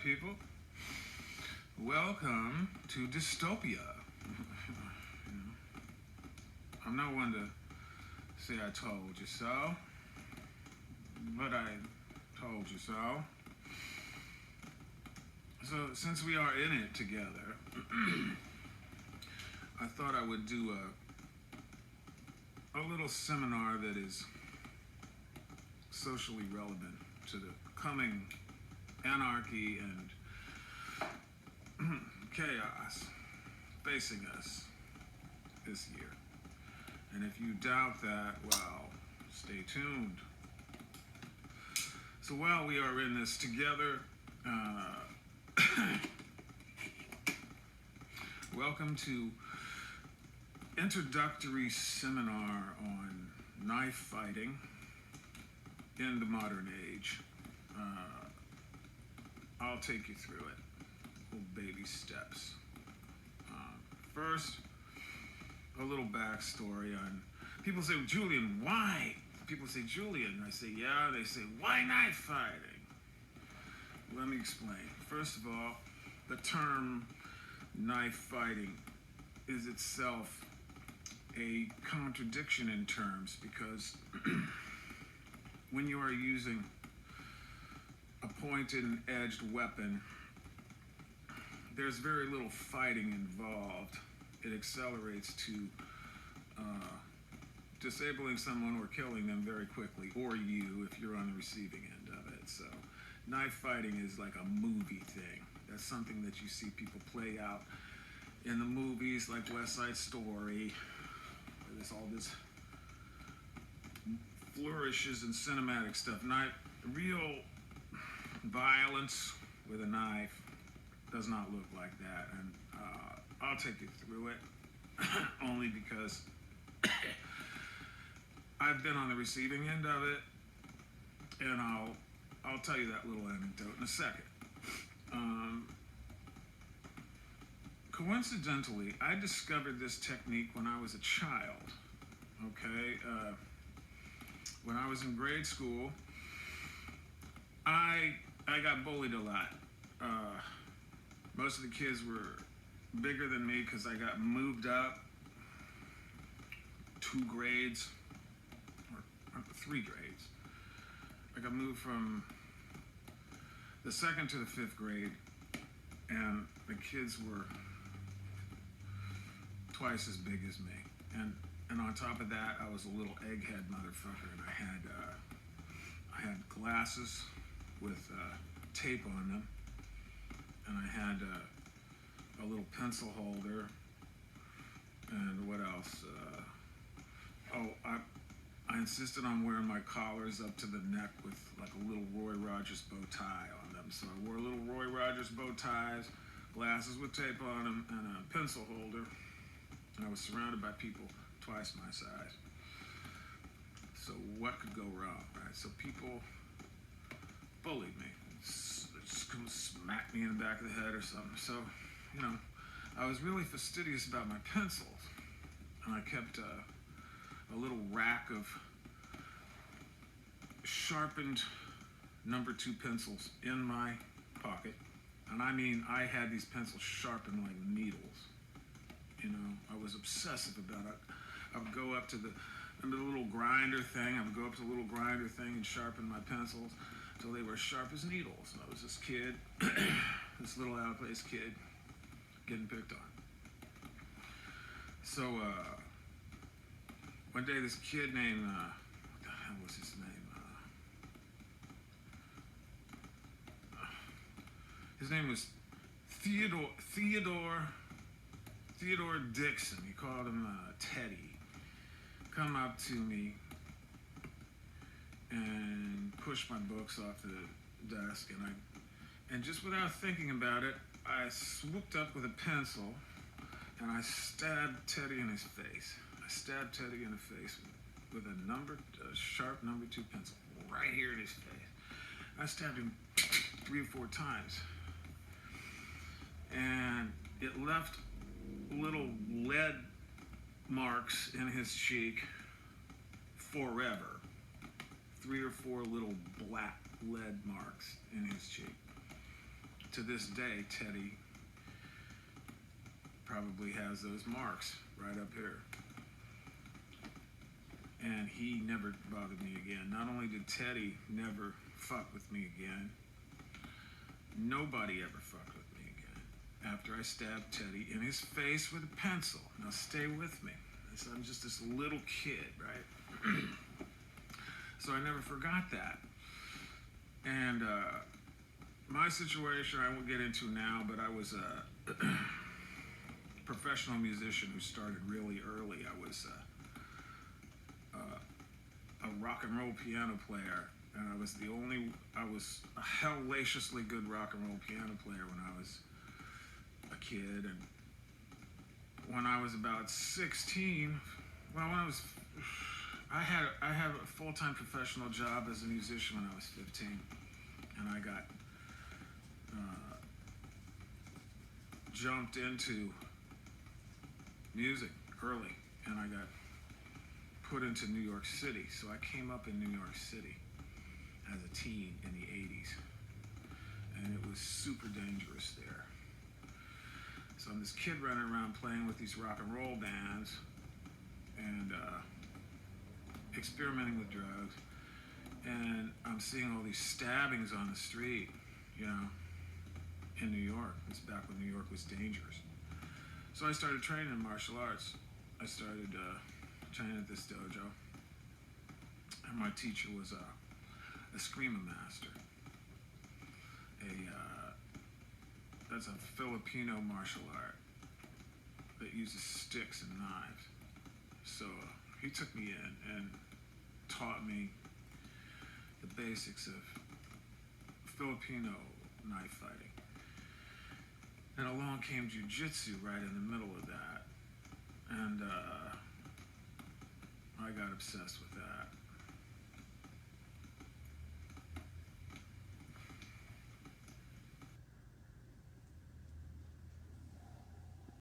people. Welcome to Dystopia. I'm not one to say I told you so, but I told you so. So since we are in it together, I thought I would do a little seminar that is socially relevant to the coming anarchy and chaos facing us this year. And if you doubt that, well, stay tuned. So while we are in this together, welcome to introductory seminar on knife fighting in the modern age. I'll take you through it, little baby steps. First, a little backstory on, people say, Julian, why? People say, Julian. I say, yeah. They say, why knife fighting? Let me explain. First of all, the term knife fighting is itself a contradiction in terms, because when you are using a pointed and edged weapon, there's very little fighting involved. It accelerates to disabling someone or killing them very quickly, or you if you're on the receiving end of it. So knife fighting is like a movie thing. That's something that you see people play out in the movies like West Side Story, where there's all this flourishes and cinematic stuff. Not real violence with a knife does not look like that, and I'll take you through it only because I've been on the receiving end of it, and I'll tell you that little anecdote in a second. Coincidentally, I discovered this technique when I was a child. Okay, when I was in grade school, I got bullied a lot. Most of the kids were bigger than me because I got moved up 2 grades, or 3 grades. I got moved from the 2nd to the 5th grade, and the kids were twice as big as me. And on top of that, I was a little egghead motherfucker, and I had glasses with tape on them, and I had a little pencil holder, and what else? I insisted on wearing my collars up to the neck with like a little Roy Rogers bow tie on them. So I wore little Roy Rogers bow ties, glasses with tape on them, and a pencil holder. And I was surrounded by people twice my size. So what could go wrong, right? So people bullied me. Just come smack me in the back of the head or something. So, I was really fastidious about my pencils. And I kept a little rack of sharpened number 2 pencils in my pocket. And I mean, I had these pencils sharpened like needles. I was obsessive about it. I would go up to the little grinder thing. I would go up to the little grinder thing and sharpen my pencils until they were sharp as needles. And I was this kid, this little out-of-place kid, getting picked on. So one day, this kid named what the hell was his name? His name was Theodore Dixon. He called him Teddy. Come up to me and pushed my books off the desk, and just without thinking about it, I swooped up with a pencil and I stabbed Teddy in his face. I stabbed Teddy in the face with a sharp number 2 pencil right here in his face. I stabbed him 3 or 4 times, and it left little lead marks in his cheek forever. 3 or 4 little black lead marks in his cheek. to this day, Teddy probably has those marks right up here. And he never bothered me again. Not only did Teddy never fuck with me again, nobody ever fucked with me again after I stabbed Teddy in his face with a pencil. Now stay with me. So I'm just this little kid, right? So I never forgot that. And my situation I won't get into now, but I was a professional musician who started really early. I was a rock and roll piano player, and I was a hellaciously good rock and roll piano player when I was a kid. And when I was about 16, well, I had a full-time professional job as a musician when I was 15, and I got jumped into music early, and I got put into New York City. So I came up in New York City as a teen in the 80s, and it was super dangerous there. So I'm this kid running around playing with these rock and roll bands and experimenting with drugs, and I'm seeing all these stabbings on the street, you know, in New York. It's back when New York was dangerous. So I started training in martial arts. I started training at this dojo, and my teacher was a Screamer master. That's a Filipino martial art that uses sticks and knives. So he took me in and taught me the basics of Filipino knife fighting. And along came jiu-jitsu right in the middle of that. And I got obsessed with that.